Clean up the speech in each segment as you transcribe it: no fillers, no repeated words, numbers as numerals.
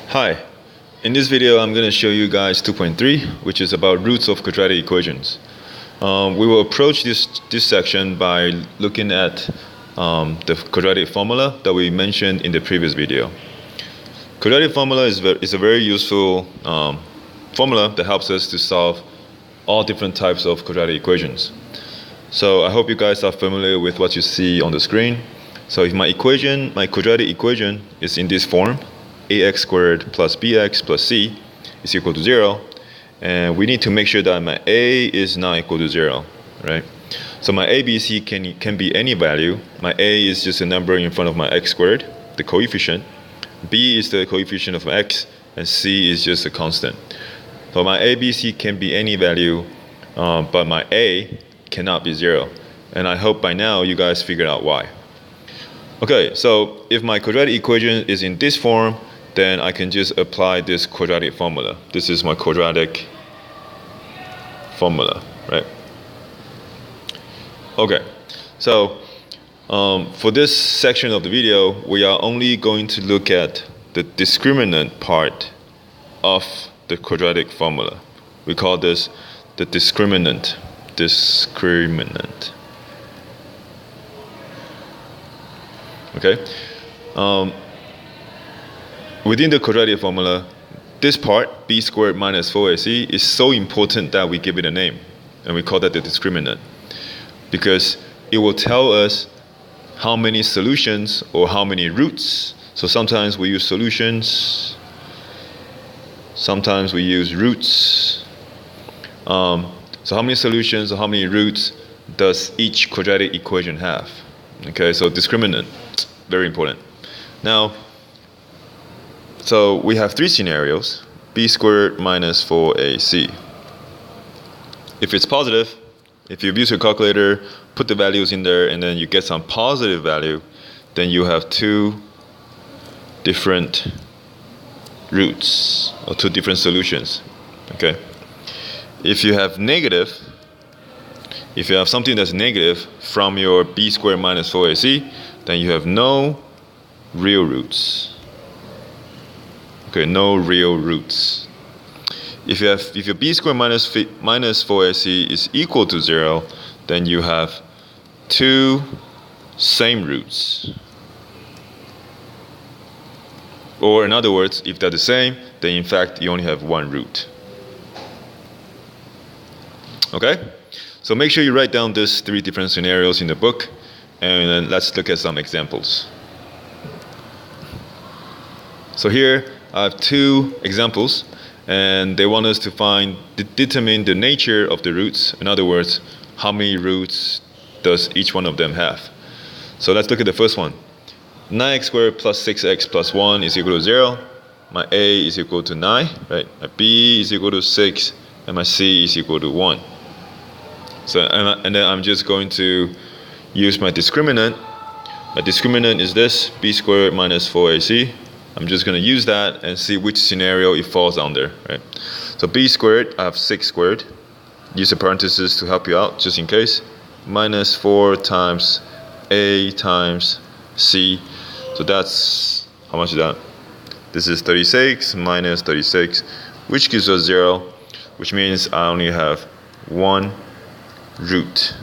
Hi, in this video I'm going to show you guys 2.3, which is about roots of quadratic equations. We will approach this section by looking at the quadratic formula that we mentioned in the previous video. Quadratic formula is a very useful formula that helps us to solve all different types of quadratic equations. So I hope you guys are familiar with what you see on the screen. So if my quadratic equation is in this form, ax squared plus bx plus c is equal to 0, and we need to make sure that my a is not equal to 0, right? So my abc can be any value. My a is just a number in front of my x squared, the coefficient. B is the coefficient of my x, and c is just a constant. So my abc can be any value, but my a cannot be 0. And I hope by now you guys figured out why. Okay, so if my quadratic equation is in this form, then I can just apply this quadratic formula. This is my quadratic formula, right? Okay, so for this section of the video, we are only going to look at the discriminant part of the quadratic formula. We call this the discriminant. Okay. Within the quadratic formula, this part, b squared minus 4ac, is so important that we give it a name, and we call that the discriminant, because it will tell us how many solutions or how many roots. So sometimes we use solutions, sometimes we use roots. So how many solutions or how many roots does each quadratic equation have? Okay, so discriminant, very important. Now, so we have three scenarios: b squared minus 4ac. If it's positive, if you use your calculator, put the values in there, and then you get some positive value, then you have two different roots or two different solutions. Okay. If you have negative, if you have something that's negative from your b squared minus 4ac, then you have no real roots. Okay, no real roots. If your b squared minus 4ac is equal to 0, then you have two same roots. Or in other words, if they're the same, then in fact you only have one root. Okay? So make sure you write down these three different scenarios in the book, and then let's look at some examples. So here I have two examples, and they want us to determine the nature of the roots. In other words, how many roots does each one of them have? So let's look at the first one. 9x squared plus 6x plus 1 is equal to 0. My a is equal to 9, right? My b is equal to 6, and my c is equal to 1. So and then I'm just going to use my discriminant. My discriminant is this, b squared minus 4ac. I'm just going to use that and see which scenario it falls under, right? So b squared, I have 6 squared. Use a parenthesis to help you out, just in case. Minus 4 times a times c. So that's, how much is that? This is 36 minus 36, which gives us 0, which means I only have one root.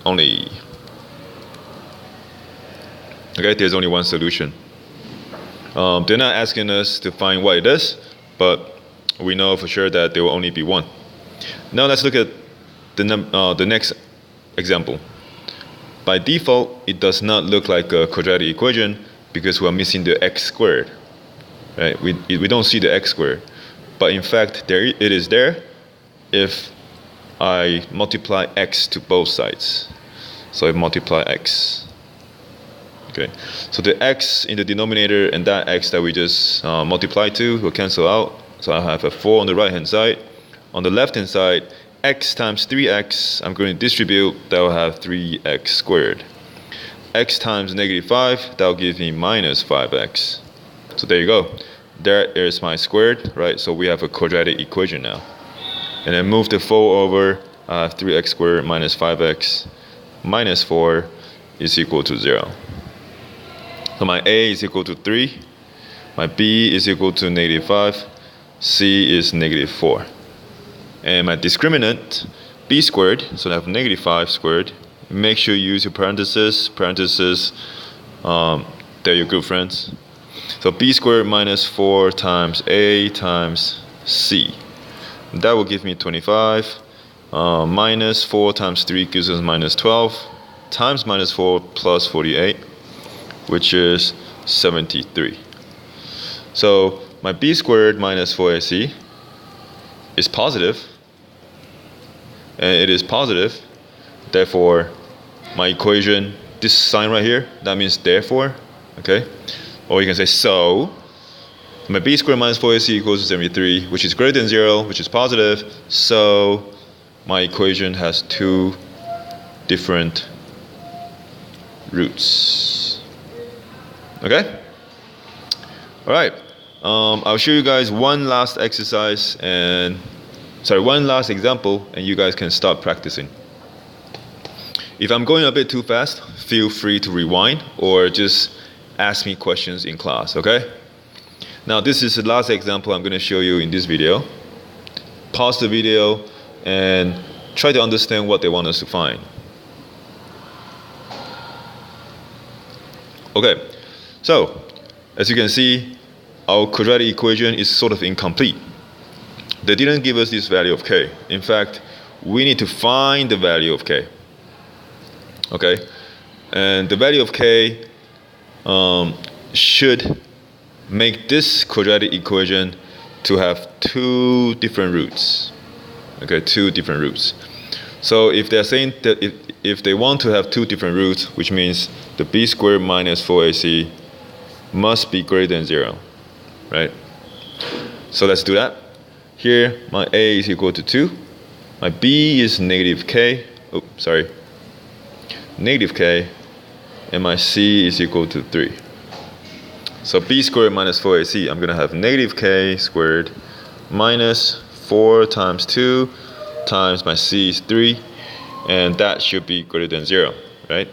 Only. Okay, there's only one solution. They're not asking us to find what it is, but we know for sure that there will only be one. Now let's look at the next example. By default, it does not look like a quadratic equation because we are missing the x squared. Right? We don't see the x squared, but in fact, it is there if I multiply x to both sides. So I multiply x. Okay, so the x in the denominator and that x that we just multiplied to will cancel out. So I have a 4 on the right hand side. On the left hand side, x times 3x, I'm going to distribute, that will have 3x squared. X times negative 5, that will give me minus 5x. So there you go. There is my squared, right? So we have a quadratic equation now. And then move the 4 over, I have 3x squared minus 5x minus 4 is equal to 0. So my a is equal to 3, My b is equal to -5, c is -4. And my discriminant, b squared, so I have -5 squared. Make sure you use your parentheses. They're your good friends. So b squared minus 4 times a times c. That will give me 25. Minus 4 times 3 gives us minus 12. Times minus 4 plus 48, which is 73. So my b squared minus 4ac is positive. And it is positive. Therefore, my equation, this sign right here, that means therefore. Okay? Or you can say so. My b squared minus 4ac equals to 73, which is greater than 0, which is positive. So my equation has two different roots. Okay? All right. I'll show you guys one last exercise one last example, and you guys can start practicing. If I'm going a bit too fast, feel free to rewind or just ask me questions in class, okay? Now, this is the last example I'm going to show you in this video. Pause the video and try to understand what they want us to find. Okay, so as you can see, our quadratic equation is sort of incomplete. They didn't give us this value of k. In fact, we need to find the value of k. Okay, and the value of k should make this quadratic equation to have two different roots. Okay, two different roots. So if they're saying that if they want to have two different roots, which means the b squared minus 4ac must be greater than 0, right? So let's do that. Here, my a is equal to 2. My b is negative k. Negative k. And my c is equal to 3. So b squared minus 4ac, I'm going to have negative k squared minus 4 times 2 times my c is 3. And that should be greater than 0, right?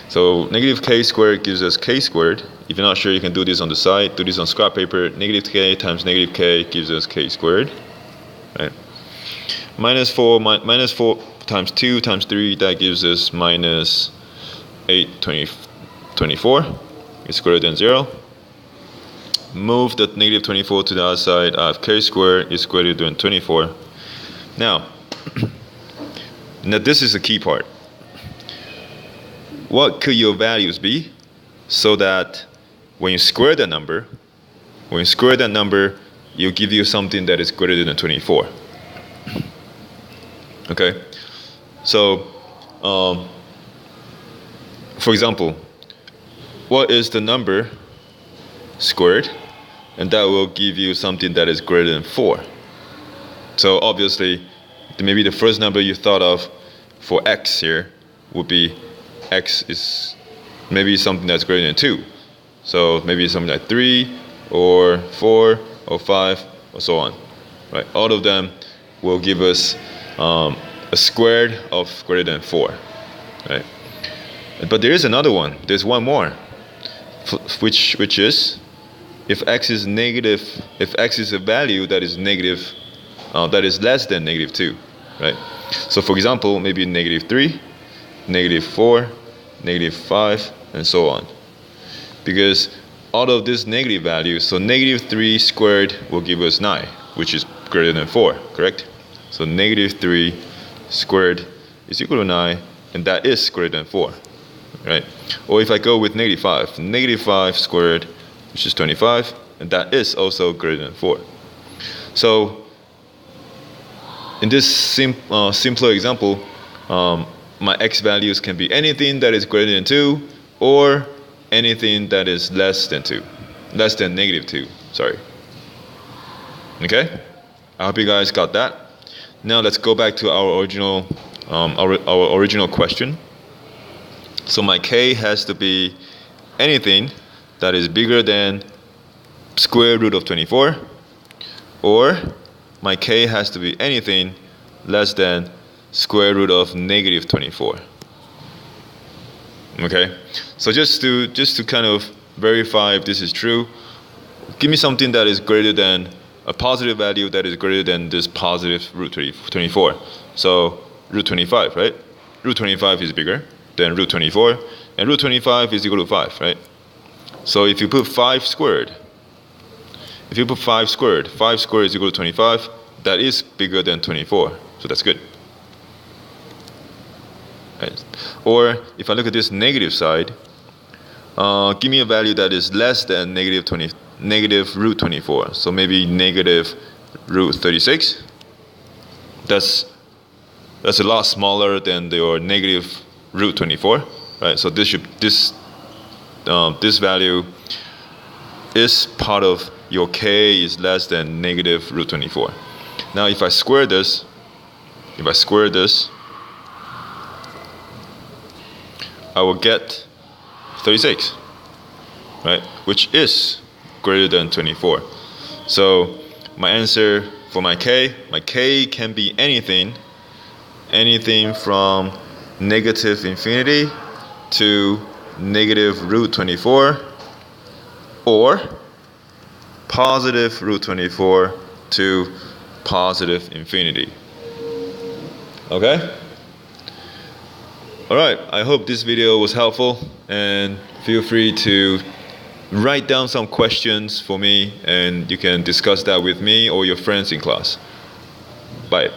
So negative k squared gives us k squared. If you're not sure, you can do this on the side. Do this on scrap paper. Negative k times negative k gives us k squared, right? Minus 4 times 2 times 3, that gives us minus 24. It's greater than 0. Move the negative 24 to the other side. I have k squared is greater than 24. Now this is the key part. What could your values be so that when you square that number, it'll give you something that is greater than 24. Okay? So, for example, what is the number squared? And that will give you something that is greater than 4. So obviously, maybe the first number you thought of for x here would be x is maybe something that's greater than 2. So maybe something like 3 or 4 or 5 or so on. Right? All of them will give us a squared of greater than 4. Right? But there is another one. There's one more, which is if x is a value that is negative, that is less than -2, right? So for example, maybe -3, -4, -5, and so on. Because out of this negative value, so -3 squared will give us 9, which is greater than 4, correct? So -3 squared is equal to 9, and that is greater than 4, right? Or if I go with -5 squared, which is 25, and that is also greater than 4. So in this simpler example, my x values can be anything that is greater than 2 or anything that is less than -2, sorry. Okay? I hope you guys got that. Now let's go back to our original question. So my k has to be anything that is bigger than square root of 24, or my k has to be anything less than square root of -24. Okay, so just to kind of verify if this is true, give me something that is greater than a positive value that is greater than this positive root 24. So root 25, right? Root 25 is bigger than root 24, and root 25 is equal to 5, right? So if you put 5 squared, 5 squared is equal to 25. That is bigger than 24, so that's good. Right. Or if I look at this negative side, give me a value that is less than negative root 24. So maybe negative root 36. That's a lot smaller than your negative root 24, right? So this value is part of your k is less than negative root 24. Now if I square this, I will get 36, right? Which is greater than 24. So my answer for my k can be anything from negative infinity to negative root 24, or positive root 24 to positive infinity. Okay? Alright, I hope this video was helpful, and feel free to write down some questions for me, and you can discuss that with me or your friends in class. Bye.